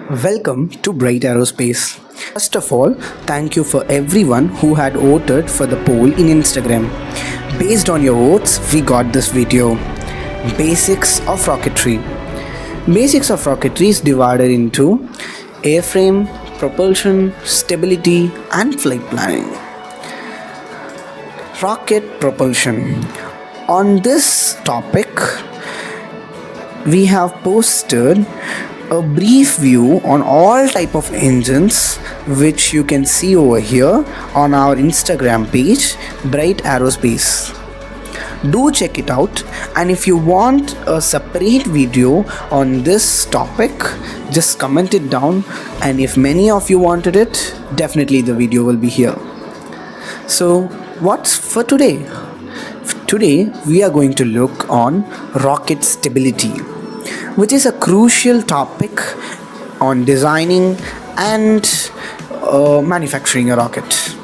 Welcome to Bright Aerospace. First of all, thank you for everyone who had voted for the poll in Instagram. Based on your votes, we got this video. Basics of Rocketry. Basics of Rocketry is divided into airframe, propulsion, stability, and flight planning. Rocket propulsion. On this topic, we have posted a brief view on all type of engines which you can see over here on our Instagram page Bright Aerospace. Do check it out, and if you want a separate video on this topic, just comment it down, and if many of you wanted it, definitely the video will be here. So what's for today? Today we are going to look on rocket stability, which is a crucial topic on designing and manufacturing a rocket.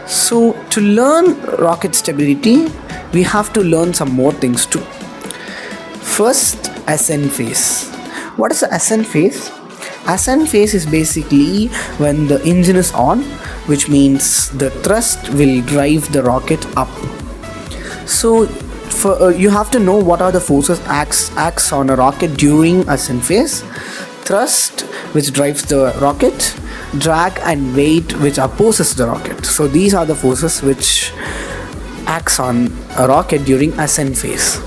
So to learn rocket stability, we have to learn some more things too. First, ascent phase. What is the ascent phase? Ascent phase is basically when the engine is on, which means the thrust will drive the rocket up. So you have to know what are the forces acts on a rocket during ascent phase. Thrust, which drives the rocket, drag and weight, which opposes the rocket. So these are the forces which acts on a rocket during ascent phase.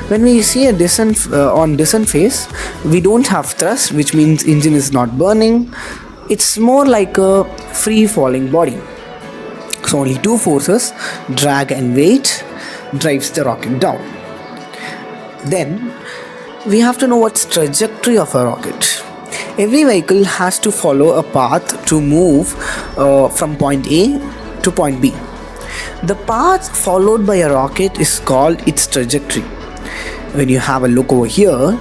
When we see a descent phase, we don't have thrust, which means engine is not burning. It's more like a free falling body. So only two forces, drag and weight, drives the rocket down. Then we have to know what's trajectory of a rocket. Every vehicle has to follow a path to move from point A to point B. The path followed by a rocket is called its trajectory. When you have a look over here,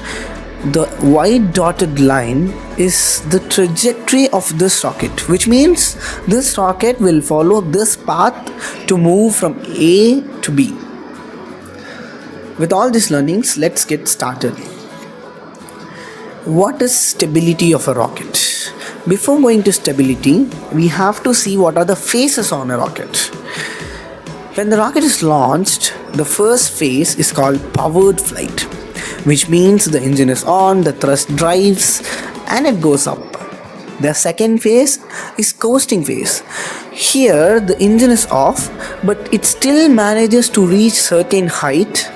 the white dotted line is the trajectory of this rocket, which means this rocket will follow this path to move from A to B. With all these learnings, let's get started. What is stability of a rocket? Before going to stability, we have to see what are the phases on a rocket. When the rocket is launched, the first phase is called powered flight, which means the engine is on, the thrust drives, and it goes up. The second phase is coasting phase. Here, the engine is off, but it still manages to reach certain height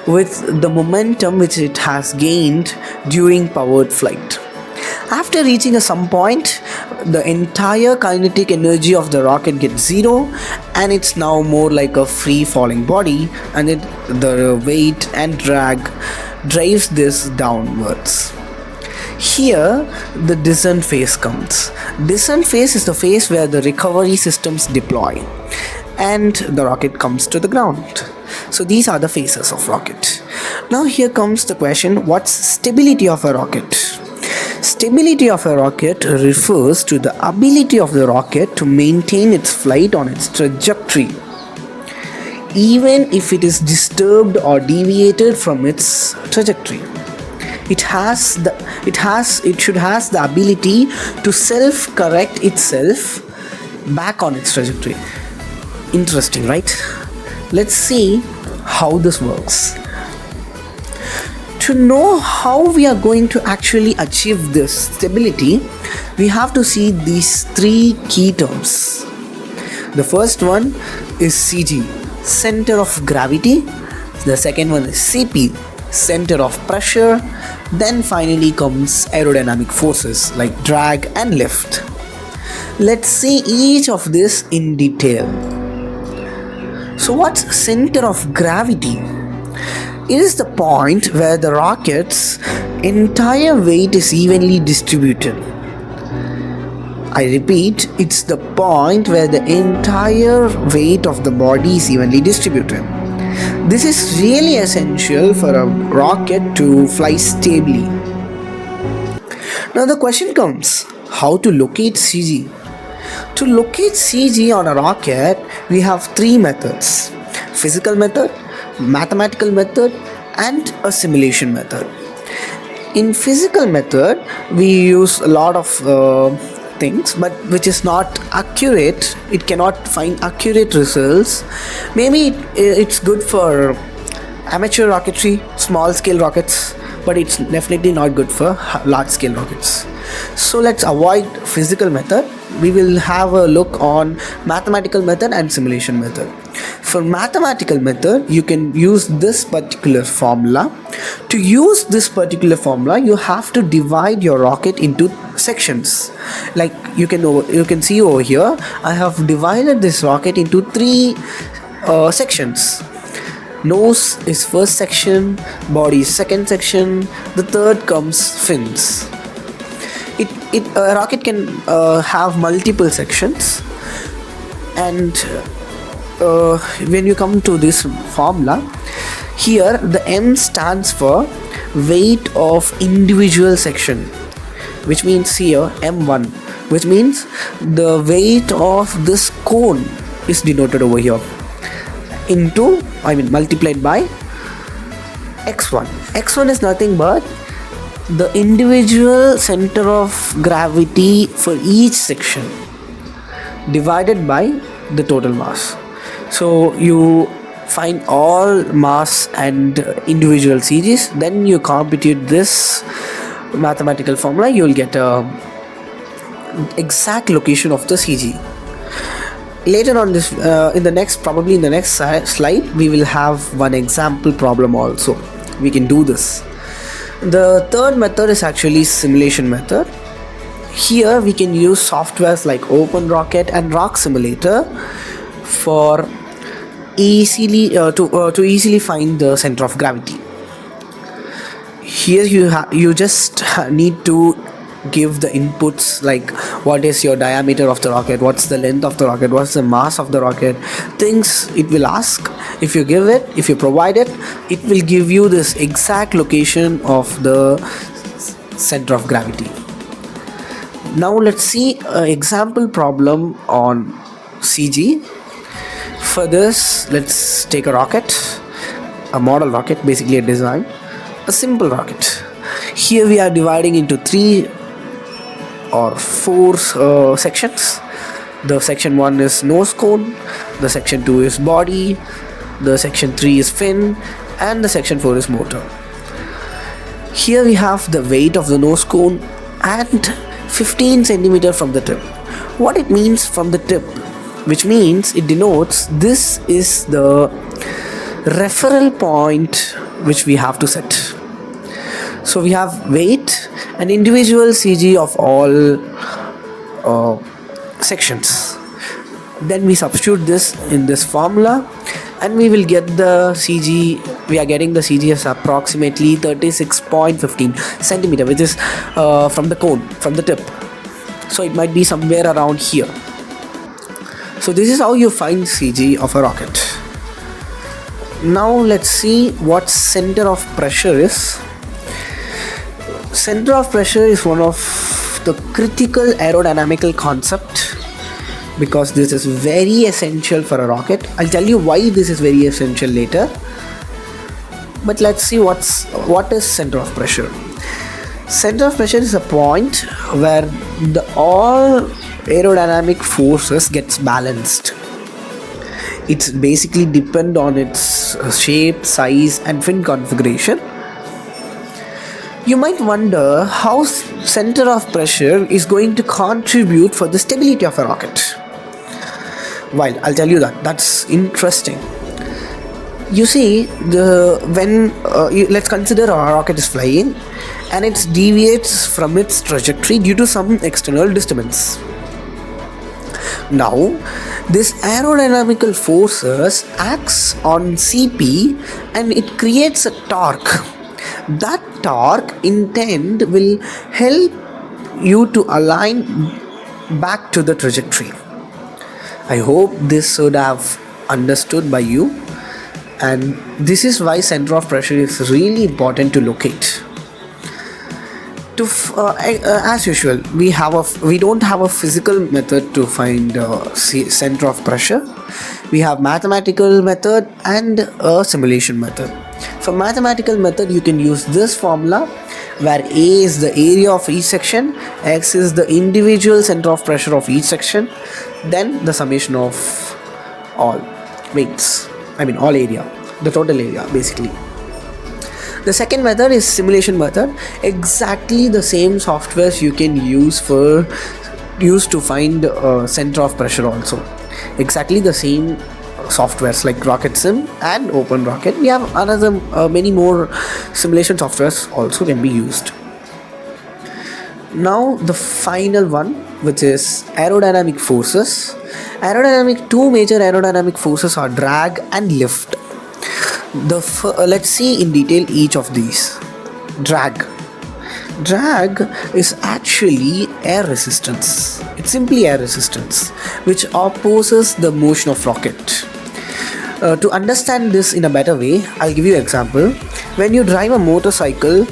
with the momentum which it has gained during powered flight. After reaching some point, the entire kinetic energy of the rocket gets zero, and it's now more like a free falling body, and the weight and drag drives this downwards. Here the descent phase comes. Descent phase is the phase where the recovery systems deploy and the rocket comes to the ground. So these are the phases of rocket. Now here comes the question, what's stability of a rocket? Stability of a rocket refers to the ability of the rocket to maintain its flight on its trajectory, even if it is disturbed or deviated from its trajectory. It should has the ability to self-correct itself back on its trajectory. Interesting, right? Let's see how this works. To know how we are going to actually achieve this stability, we have to see these three key terms. The first one is CG, center of gravity. The second one is CP, center of pressure. Then finally comes aerodynamic forces like drag and lift. Let's see each of this in detail. So what's center of gravity? It is the point where the rocket's entire weight is evenly distributed. I repeat, it's the point where the entire weight of the body is evenly distributed. This is really essential for a rocket to fly stably. Now the question comes, how to locate CG? To locate CG on a rocket, we have three methods: physical method, mathematical method, and a simulation method. In physical method, we use a lot of things, but which is not accurate. It cannot find accurate results. Maybe it's good for amateur rocketry, small scale rockets, but it's definitely not good for large scale rockets. So let's avoid physical method. We will have a look on mathematical method and simulation method. For mathematical method, you can use this particular formula. To use this particular formula, you have to divide your rocket into sections. Like you can see over here, I have divided this rocket into three sections. Nose is first section, body is second section, the third comes fins. A rocket can have multiple sections, and when you come to this formula, here the M stands for weight of individual section, which means here M1, which means the weight of this cone is denoted over here into, multiplied by x1. x1 is nothing but the individual center of gravity for each section divided by the total mass. So you find all mass and individual CGs, then you compute this mathematical formula, you will get a exact location of the CG. Later on this, in the next slide, we will have one example problem also. We can do this. The third method is actually simulation method. Here we can use softwares like OpenRocket and Rock Simulator for easily to easily find the center of gravity. Here you just need to give the inputs like what is your diameter of the rocket, what's the length of the rocket, what's the mass of the rocket, things it will ask. If you provide it, it will give you this exact location of the center of gravity. Now let's see an example problem on CG. For this, let's take a rocket, a model rocket, basically a simple rocket. Here we are dividing into 3 or 4 sections. The section 1 is nose cone, the section 2 is body, the section 3 is fin, and the section 4 is motor. Here we have the weight of the nose cone and 15 centimeter from the tip. What it means from the tip, which means it denotes this is the referral point which we have to set. So we have weight and individual CG of all sections. Then we substitute this in this formula and we will get the CG. We are getting the CG as approximately 36.15 centimeter, which is from the cone, from the tip. So it might be somewhere around here. So this is how you find CG of a rocket. Now let's see what center of pressure is. Center of pressure is one of the critical aerodynamical concept because this is very essential for a rocket. I'll tell you why this is very essential later. But let's see what is center of pressure. Center of pressure is a point where all aerodynamic forces gets balanced. It's basically depend on its shape, size and fin configuration. You might wonder how center of pressure is going to contribute for the stability of a rocket. Well, I'll tell you that's interesting. You see, let's consider a rocket is flying and it deviates from its trajectory due to some external disturbance. Now, this aerodynamical forces acts on CP and it creates a torque. That torque in turn will help you to align back to the trajectory. I hope this should have understood by you, and this is why center of pressure is really important to locate. As usual, we don't have a physical method to find center of pressure. We have mathematical method and a simulation method. For mathematical method, you can use this formula where A is the area of each section, X is the individual center of pressure of each section, then the summation of all weights, all area, the total area basically. The second method is simulation method. Exactly the same softwares you can use to find center of pressure also. Exactly the same softwares like Rocket Sim and Open Rocket. We have another many more simulation softwares also can be used. Now the final one, which is aerodynamic forces. Two major aerodynamic forces are drag and lift. Let's see in detail each of these. Drag is actually air resistance. It's simply air resistance which opposes the motion of rocket. To understand this in a better way, I'll give you an example. When you drive a motorcycle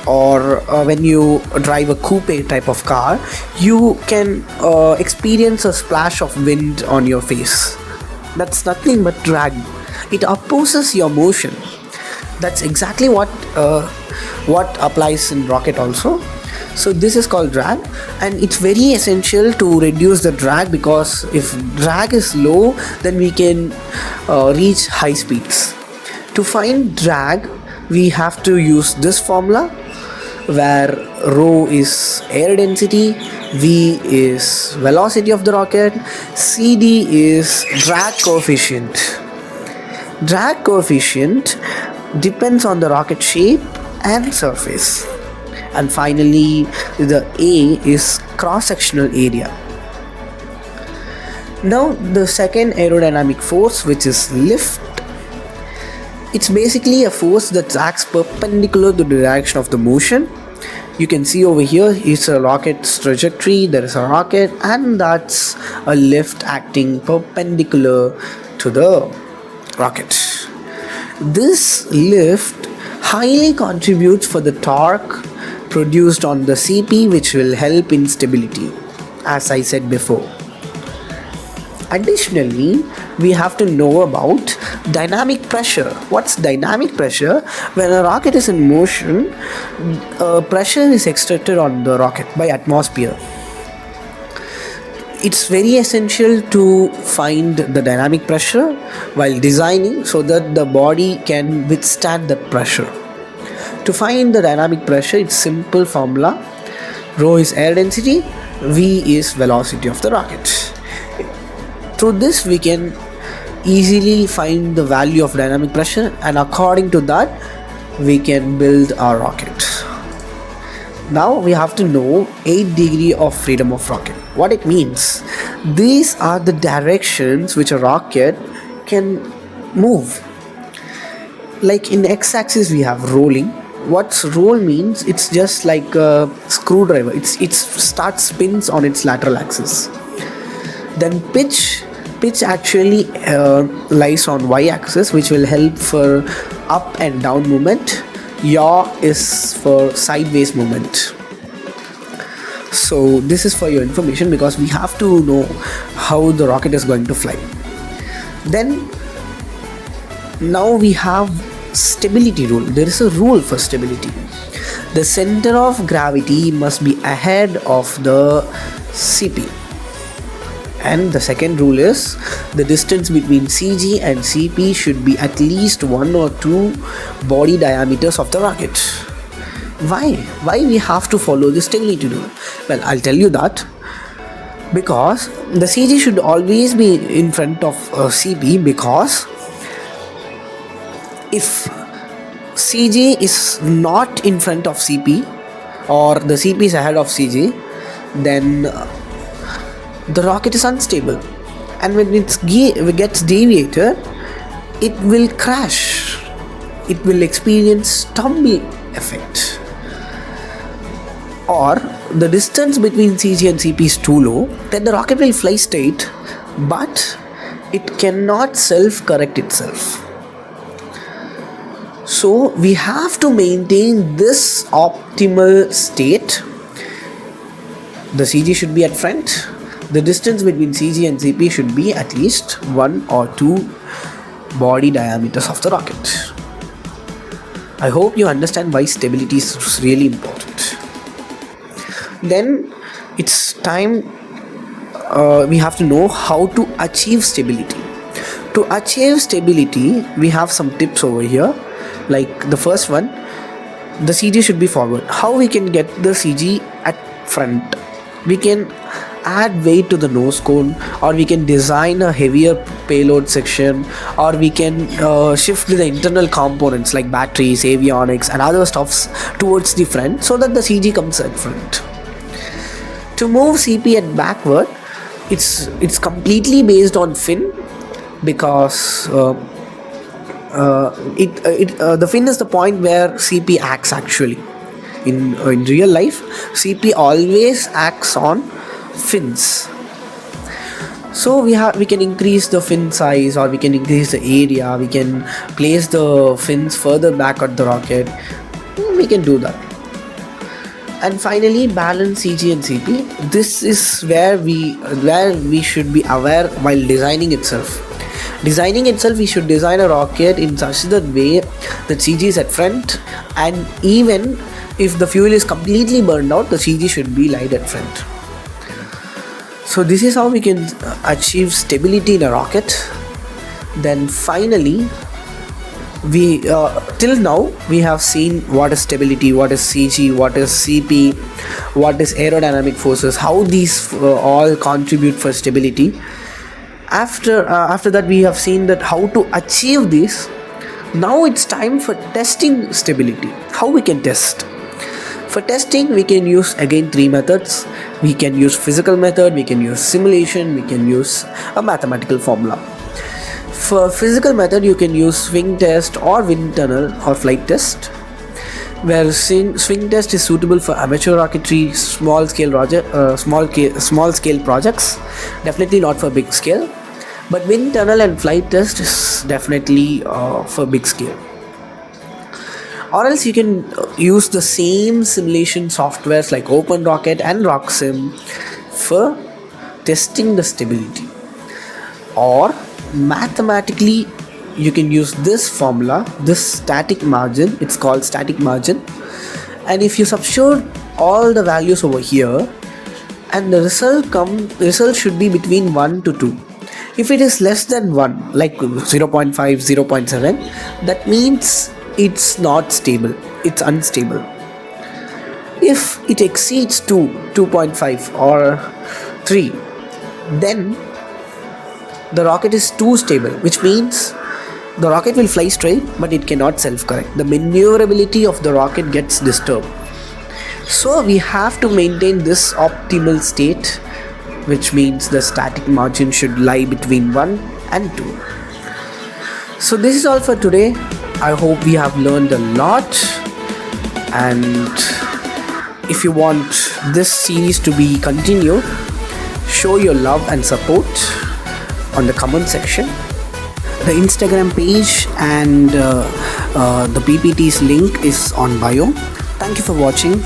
or when you drive a coupe type of car, you can experience a splash of wind on your face. That's nothing but drag. It opposes your motion. That's exactly what applies in rocket also. So this is called drag, and it's very essential to reduce the drag, because if drag is low, then we can reach high speeds. To find drag, we have to use this formula, where rho is air density, v is velocity of the rocket, cd is drag coefficient. Drag coefficient depends on the rocket shape and surface. And finally, the A is cross-sectional area. Now the second aerodynamic force, which is lift. It's basically a force that acts perpendicular to the direction of the motion. You can see over here is a rocket's trajectory. There is a rocket, and that's a lift acting perpendicular to the rocket. This lift highly contributes for the torque produced on the CP, which will help in stability, as I said before. Additionally, we have to know about dynamic pressure. What's dynamic pressure? When a rocket is in motion, pressure is exerted on the rocket by atmosphere. It's very essential to find the dynamic pressure while designing, so that the body can withstand that pressure. To find the dynamic pressure, it's simple formula. Rho is air density, v is velocity of the rocket. Through this, we can easily find the value of dynamic pressure, and according to that, we can build our rocket. Now we have to know 8 degrees of freedom of rocket. What it means? These are the directions which a rocket can move. Like in x-axis we have rolling. What's roll means? It's just like a screwdriver. It starts spins on its lateral axis. Then pitch actually lies on y-axis, which will help for up and down movement. Yaw is for sideways movement. So this is for your information, because we have to know how the rocket is going to fly. Then now we have stability rule. There is a rule for stability. The center of gravity must be ahead of the CP. And the second rule is the distance between CG and CP should be at least 1 or 2 body diameters of the rocket. Why we have to follow the stability rule? Well, I'll tell you that. Because the CG should always be in front of CP, because if CG is not in front of CP, or the CP is ahead of CG, then the rocket is unstable, and when it gets deviated, it will crash. It will experience tumble effect. Or the distance between CG and CP is too low, then the rocket will fly straight, but it cannot self-correct itself. So we have to maintain this optimal state. The CG should be at front. The distance between CG and CP should be at least 1 or 2 body diameters of the rocket. I hope you understand why stability is really important. Then it's time we have to know how to achieve stability. To achieve stability, we have some tips over here. Like the first one, the CG should be forward. How we can get the CG at front? We can add weight to the nose cone, or we can design a heavier payload section, or we can shift the internal components like batteries, avionics and other stuffs towards the front so that the CG comes at front. To move CP at backward, it's completely based on fin, because the fin is the point where CP acts actually. In real life, CP always acts on fins. So we can increase the fin size, or we can increase the area, we can place the fins further back at the rocket. We can do that. And finally, balance CG and CP. This is where we should be aware while designing itself. We should design a rocket in such a way that CG is at front, and even if the fuel is completely burned out, the CG should be light at front. So this is how we can achieve stability in a rocket. Then finally, we till now we have seen what is stability, what is CG, what is CP, what is aerodynamic forces, how these all contribute for stability. After that, we have seen that how to achieve this. Now it's time for testing stability. How we can test? For testing, we can use again 3 methods. We can use physical method, we can use simulation, we can use a mathematical formula. For physical method, you can use swing test or wind tunnel or flight test, where swing test is suitable for amateur rocketry, small scale projects, definitely not for big scale. But wind tunnel and flight test is definitely for big scale. Or else you can use the same simulation softwares like OpenRocket and RockSim for testing the stability. Or mathematically, you can use this formula, this static margin. It's called static margin, and if you substitute all the values over here, and the result should be between 1 to 2. If it is less than 1, like 0.5, 0.7, that means it's not stable, it's unstable. If it exceeds 2, 2.5 or 3, then the rocket is too stable, which means the rocket will fly straight but it cannot self-correct. The maneuverability of the rocket gets disturbed. So we have to maintain this optimal state, which means the static margin should lie between 1 and 2. So this is all for today. I hope we have learned a lot, and if you want this series to be continued, show your love and support on the comment section. The Instagram page and the PPT's link is on bio. Thank you for watching.